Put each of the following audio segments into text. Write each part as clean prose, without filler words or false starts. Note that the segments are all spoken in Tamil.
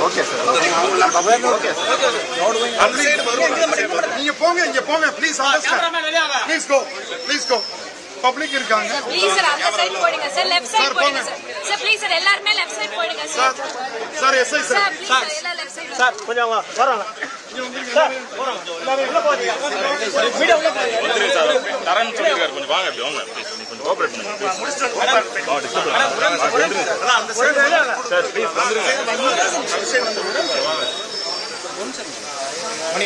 Okay sir. நீங்க போங்க, இங்க போங்க. Please go. பப்ளிக் இருக்காங்க. ப்ளீஸ் சார் அந்த சைடு போடுங்க சார். லெஃப்ட் சைடு போடுங்க சார். சார் ப்ளீஸ் சார் எல்லாரும் லெஃப்ட் சைடு போடுங்க sir. Sir SI sir. Sir எல்லாரும் லெஃப்ட் சைடு. சார் கொஞ்சம் வரோங்க. சார் போறோம். எல்லாரும் உள்ள போறீங்க. மீடியா உள்ள போறீங்க. வந்துருங்க சார். தரேன்னு சொல்லிருக்காரு. கொஞ்சம் வாங்க அப்படி வாங்க. கொஞ்சம் கோஆபரேட் பண்ணுங்க. அந்த சைடு சார் ப்ளீஸ் வந்துருங்க. மணி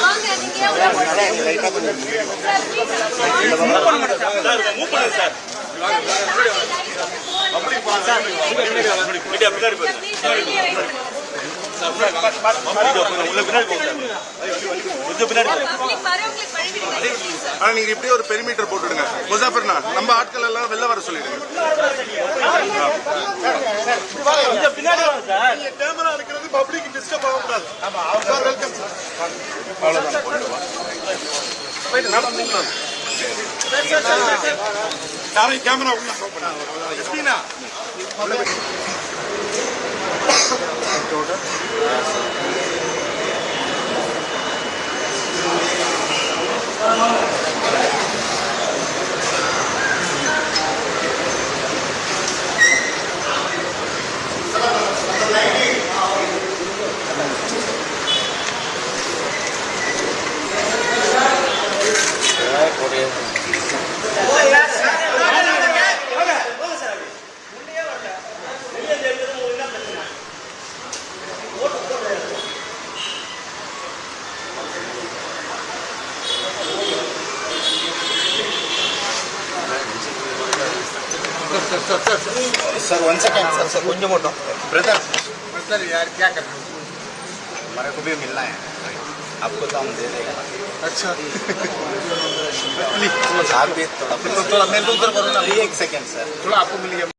வாங்க நீங்க உள்ள போடுங்க. லைட்டா கொஞ்சம் சார் ப்ளீஸ் சார் மூவ் பண்ணுங்க சார். அப்படி போங்க சார். மீடியா பின்னாடி போங்க. உள்ள பின்னாடி போங்க சார். கொஞ்சம் பின்னாடி போங்க. பப்ளிக் வரவங்களுக்கு வழிவிடுங்க சார். ஆனா நீங்க இப்படியே ஒரு பெரிமீட்டர் போட்டுடுங்க. முசாஃபர்னா நம்ம ஆட்கள் எல்லாம் வெளில வர சொல்லிடுங்க. கொஞ்சம் பின்னாடி வாங்க சார். கேமரா இருக்கிறது பப்ளிக் டிஸ்டர்ப் ஆக கூடாது. ஆமா சார் வெல்கம் சார். அவ்வளவுதான் போயிட்டு நடந்துங்க. யாரையும் கேமரா உள்ள எப்படின்னா सर 1 सेकंड सर कुछ मोटो ब्रदर यार क्या कर रहे हो? हमारे को भी मिलना है. आपको तो हम दे देंगे. अच्छा प्लीज आप भी थोड़ा मैं तो उधर करो ना. 1 सेकंड सर थोड़ा आपको मिल गया.